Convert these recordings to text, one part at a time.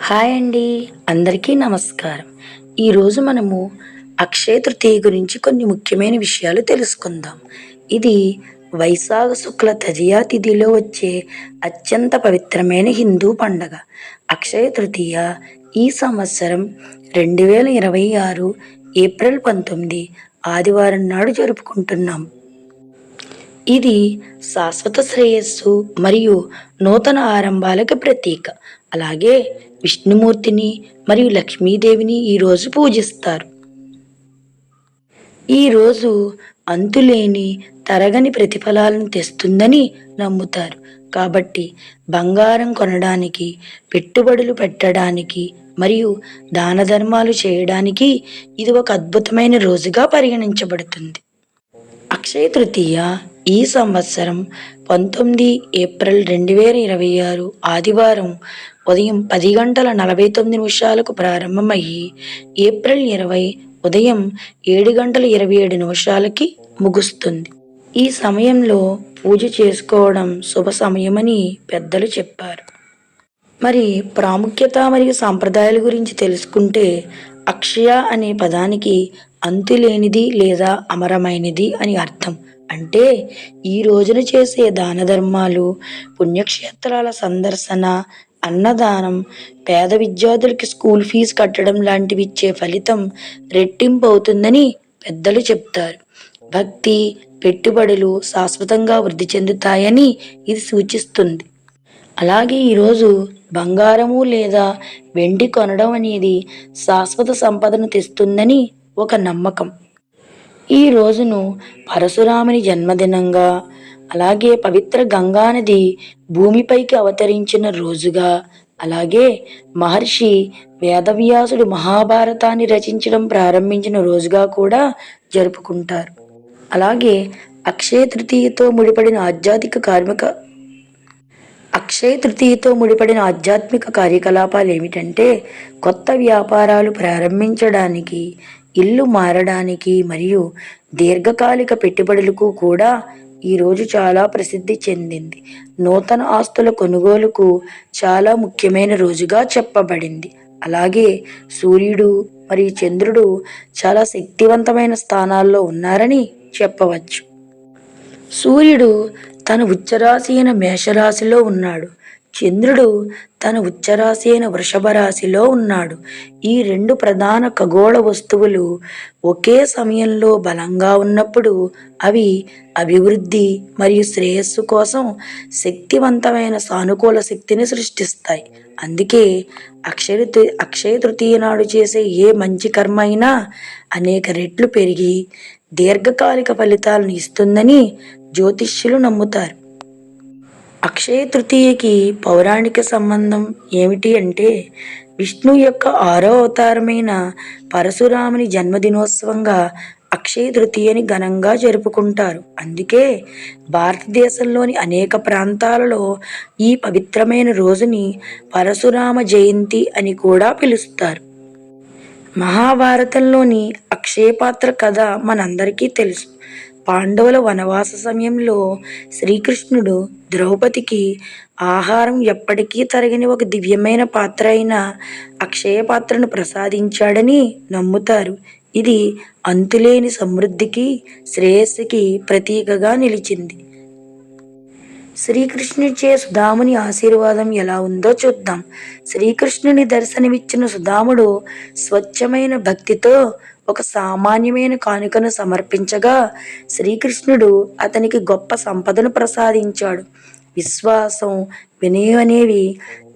Hi అండి. అందరికీ నమస్కారం. ఈరోజు మనము అక్షయ తృతీయ గురించి కొన్ని ముఖ్యమైన విషయాలు తెలుసుకుందాం. ఇది వైశాఖ శుక్ల తదియా తిథిలో వచ్చే అత్యంత పవిత్రమైన హిందూ పండగ. అక్షయ తృతీయ ఈ సంవత్సరం 2026 ఏప్రిల్ 19 ఆదివారం నాడు జరుపుకుంటున్నాం. ఇది శాశ్వత శ్రేయస్సు మరియు నూతన ఆరంభాలకు ప్రతీక. అలాగే విష్ణుమూర్తిని మరియు లక్ష్మీదేవిని ఈరోజు పూజిస్తారు. ఈరోజు అంతులేని తరగని ప్రతిఫలాలను తెస్తుందని నమ్ముతారు. కాబట్టి బంగారం కొనడానికి, పెట్టుబడులు పెట్టడానికి మరియు దాన ధర్మాలు చేయడానికి ఇది ఒక అద్భుతమైన రోజుగా పరిగణించబడుతుంది. అక్షయ తృతీయ ఈ సంవత్సరం 19 ఏప్రిల్ 2026 ఆదివారం ఉదయం 10:49 ప్రారంభమయ్యి ఏప్రిల్ 20 ఉదయం 7:27 ముగుస్తుంది. ఈ సమయంలో పూజ చేసుకోవడం శుభ సమయమని పెద్దలు చెప్పారు. మరి ప్రాముఖ్యత మరియు సాంప్రదాయాల గురించి తెలుసుకుంటే, అక్షయ అనే పదానికి అంతులేనిది లేదా అమరమైనది అని అర్థం. అంటే ఈ రోజున చేసే దాన ధర్మాలు, పుణ్యక్షేత్రాల సందర్శన, అన్నదానం, పేద విద్యార్థులకి స్కూల్ ఫీజు కట్టడం లాంటివి ఇచ్చే ఫలితం రెట్టింపు అవుతుందని పెద్దలు చెప్తారు. భక్తి, పెట్టుబడులు శాశ్వతంగా వృద్ధి చెందుతాయని ఇది సూచిస్తుంది. అలాగే ఈరోజు బంగారము లేదా వెండి కొనడం అనేది శాశ్వత సంపదను తెస్తుందని ఒక నమ్మకం. ఈ రోజును పరశురాముని జన్మదినంగా, అలాగే పవిత్ర గంగానది భూమిపైకి అవతరించిన రోజుగా, అలాగే మహర్షి వేదవ్యాసుడు మహాభారతాన్ని రచించడం ప్రారంభించిన రోజుగా కూడా జరుపుకుంటారు. అలాగే అక్షయ తృతీయతో ముడిపడిన ఆధ్యాత్మిక కార్యకలాపాలు ఏమిటంటే, కొత్త వ్యాపారాలు ప్రారంభించడానికి, ఇల్లు మారడానికి మరియు దీర్ఘకాలిక పెట్టుబడులకు కూడా ఈరోజు చాలా ప్రసిద్ధి చెందింది. నూతన ఆస్తుల కొనుగోలుకు చాలా ముఖ్యమైన రోజుగా చెప్పబడింది. అలాగే సూర్యుడు మరియు చంద్రుడు చాలా శక్తివంతమైన స్థానాల్లో ఉన్నారని చెప్పవచ్చు. సూర్యుడు తన ఉచ్చరాశి అయిన మేషరాశిలో ఉన్నాడు. చంద్రుడు తన ఉచ్చరాశి అయిన వృషభ రాశిలో ఉన్నాడు. ఈ రెండు ప్రధాన ఖగోళ వస్తువులు ఒకే సమయంలో బలంగా ఉన్నప్పుడు అవి అభివృద్ధి మరియు శ్రేయస్సు కోసం శక్తివంతమైన సానుకూల శక్తిని సృష్టిస్తాయి. అందుకే అక్షయ తృతీయ నాడు చేసే ఏ మంచి కర్మ అయినా అనేక రెట్లు పెరిగి దీర్ఘకాలిక ఫలితాలను ఇస్తుందని జ్యోతిష్యులు నమ్ముతారు. అక్షయ తృతీయకి పౌరాణిక సంబంధం ఏమిటి అంటే, విష్ణు యొక్క 6వ అవతారమైన పరశురాముని జన్మదినోత్సవంగా అక్షయ తృతీయని ఘనంగా జరుపుకుంటారు. అందుకే భారతదేశంలోని అనేక ప్రాంతాలలో ఈ పవిత్రమైన రోజుని పరశురామ జయంతి అని కూడా పిలుస్తారు. మహాభారతంలోని అక్షయపాత్ర కథ మనందరికీ తెలుసు. పాండవుల వనవాస సమయంలో శ్రీకృష్ణుడు ద్రౌపదికి ఆహారం ఎప్పటికీ తరగని ఒక దివ్యమైన పాత్ర అయిన అక్షయ పాత్రను ప్రసాదించాడని నమ్ముతారు. ఇది అంతులేని సమృద్ధికి, శ్రేయస్సుకి ప్రతీకగా నిలిచింది. శ్రీకృష్ణుడిచే సుధాముని ఆశీర్వాదం ఎలా ఉందో చూద్దాం. శ్రీకృష్ణుని దర్శనమిచ్చిన సుధాముడు స్వచ్ఛమైన భక్తితో ఒక సామాన్యమైన కానుకను సమర్పించగా, శ్రీకృష్ణుడు అతనికి గొప్ప సంపదను ప్రసాదించాడు. విశ్వాసం, వినయం అనేవి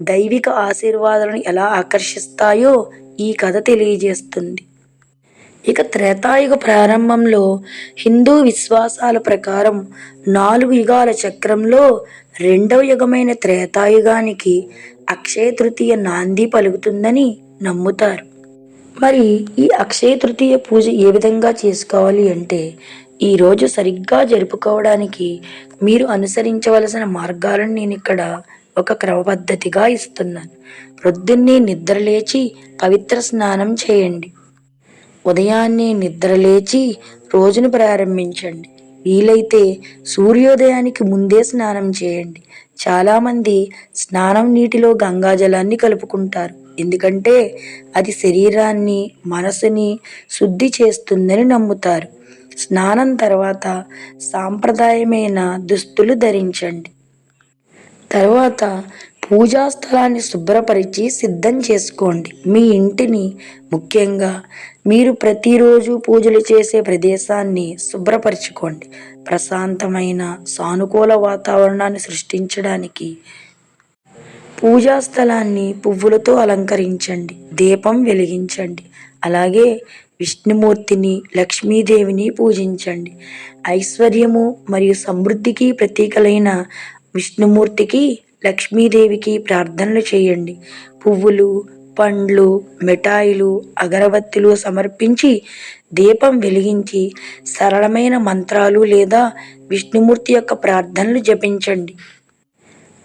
దైవిక ఆశీర్వాదాలను ఎలా ఆకర్షిస్తాయో ఈ కథ తెలియజేస్తుంది. ఇక త్రేతాయుగ ప్రారంభంలో హిందూ విశ్వాసాల ప్రకారం 4 యుగాల చక్రంలో 2వ యుగమైన త్రేతాయుగానికి అక్షయ తృతీయ నాంది పలుకుతుందని నమ్ముతారు. మరి ఈ అక్షయ తృతీయ పూజ ఏ విధంగా చేసుకోవాలి అంటే, ఈరోజు సరిగ్గా జరుపుకోవడానికి మీరు అనుసరించవలసిన మార్గాలను నేను ఇక్కడ ఒక క్రమపద్ధతిగా ఇస్తున్నాను. ప్రొద్దున్నే నిద్రలేచి పవిత్ర స్నానం చేయండి. ఉదయాన్నే నిద్రలేచి రోజును ప్రారంభించండి. వీలైతే సూర్యోదయానికి ముందే స్నానం చేయండి. చాలామంది స్నానం నీటిలో గంగాజలాన్ని కలుపుకుంటారు, ఎందుకంటే అది శరీరాన్ని మనసుని శుద్ధి చేస్తుందని నమ్ముతారు. స్నానం తర్వాత సాంప్రదాయమైన దుస్తులు ధరించండి. తర్వాత పూజా స్థలాన్ని శుభ్రపరిచి సిద్ధం చేసుకోండి. మీ ఇంటిని, ముఖ్యంగా మీరు ప్రతిరోజు పూజలు చేసే ప్రదేశాన్ని శుభ్రపరచుకోండి. ప్రశాంతమైన సానుకూల వాతావరణాన్ని సృష్టించడానికి పూజా స్థలాన్ని పువ్వులతో అలంకరించండి, దీపం వెలిగించండి. అలాగే విష్ణుమూర్తిని, లక్ష్మీదేవిని పూజించండి. ఐశ్వర్యము మరియు సమృద్ధికి ప్రతీకలైన విష్ణుమూర్తికి, లక్ష్మీదేవికి ప్రార్థనలు చేయండి. పువ్వులు, పండ్లు, మిఠాయిలు, అగరబత్తులు సమర్పించి దీపం వెలిగించి సరళమైన మంత్రాలు లేదా విష్ణుమూర్తి యొక్క ప్రార్థనలు జపించండి.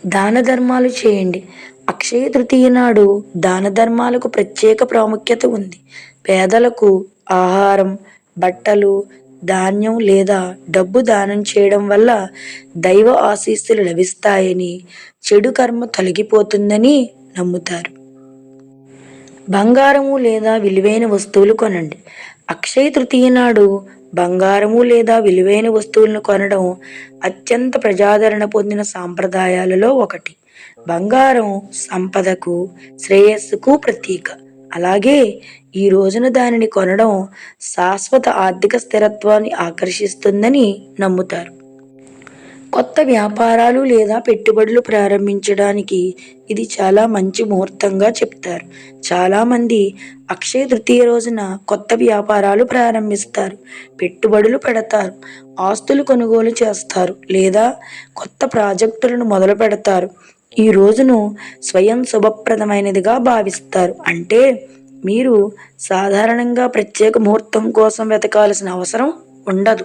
దాన ధర్మాలు చేయండి. అక్షయ తృతీయ నాడు దాన ధర్మాలకు ప్రత్యేక ప్రాముఖ్యత ఉంది. పేదలకు ఆహారం, బట్టలు, ధాన్యం లేదా డబ్బు దానం చేయడం వల్ల దైవ ఆశీస్సులు లభిస్తాయని, చెడు కర్మ తొలగిపోతుందని నమ్ముతారు. బంగారము లేదా విలువైన వస్తువులు కొనండి. అక్షయ తృతీయ నాడు బంగారము లేదా విలువైన వస్తువులను కొనడం అత్యంత ప్రజాదరణ పొందిన సాంప్రదాయాలలో ఒకటి. బంగారం సంపదకు, శ్రేయస్సుకు ప్రతీక. అలాగే ఈ రోజున దానిని కొనడం శాశ్వత ఆర్థిక స్థిరత్వాన్ని ఆకర్షిస్తుందని నమ్ముతారు. కొత్త వ్యాపారాలు లేదా పెట్టుబడులు ప్రారంభించడానికి ఇది చాలా మంచి ముహూర్తంగా చెప్తారు. చాలామంది అక్షయ తృతీయ రోజున కొత్త వ్యాపారాలు ప్రారంభిస్తారు, పెట్టుబడులు పెడతారు, ఆస్తులు కొనుగోలు చేస్తారు లేదా కొత్త ప్రాజెక్టులను మొదలు పెడతారు. ఈ రోజును స్వయం శుభప్రదమైనదిగా భావిస్తారు. అంటే మీరు సాధారణంగా ప్రత్యేక ముహూర్తం కోసం వెతకాల్సిన అవసరం ఉండదు.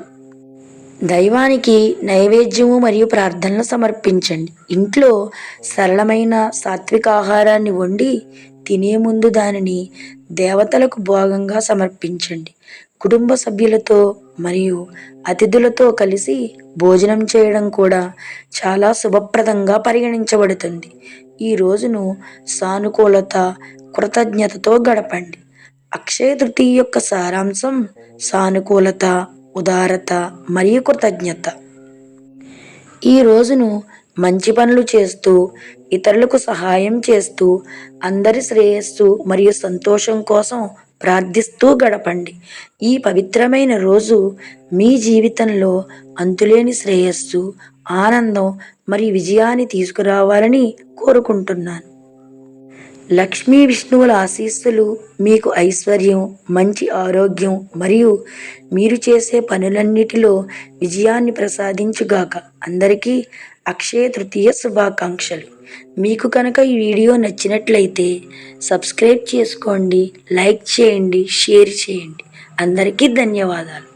దైవానికి నైవేద్యము మరియు ప్రార్థనలు సమర్పించండి. ఇంట్లో సరళమైన సాత్విక ఆహారాన్ని వండి తినే ముందు దానిని దేవతలకు భోగంగా సమర్పించండి. కుటుంబ సభ్యులతో మరియు అతిథులతో కలిసి భోజనం చేయడం కూడా చాలా శుభప్రదంగా పరిగణించబడుతుంది. ఈ రోజును సానుకూలత, కృతజ్ఞతతో గడపండి. అక్షయ తృతీయ యొక్క సారాంశం సానుకూలత, ఉదారత మరియు కృతజ్ఞత. ఈ రోజును మంచి పనులు చేస్తూ, ఇతరులకు సహాయం చేస్తూ, అందరి శ్రేయస్సు మరియు సంతోషం కోసం ప్రార్థిస్తూ గడపండి. ఈ పవిత్రమైన రోజు మీ జీవితంలో అంతులేని శ్రేయస్సు, ఆనందం మరియు విజయాన్ని తీసుకురావాలని కోరుకుంటున్నాను. లక్ష్మీ విష్ణువుల ఆశీస్సులు మీకు ఐశ్వర్యం, మంచి ఆరోగ్యం మరియు మీరు చేసే పనులన్నిటిలో విజయాన్ని ప్రసాదించుగాక. అందరికీ అక్షయ తృతీయ శుభాకాంక్షలు. మీకు కనుక ఈ వీడియో నచ్చినట్లయితే సబ్స్క్రైబ్ చేసుకోండి, లైక్ చేయండి, షేర్ చేయండి. అందరికీ ధన్యవాదాలు.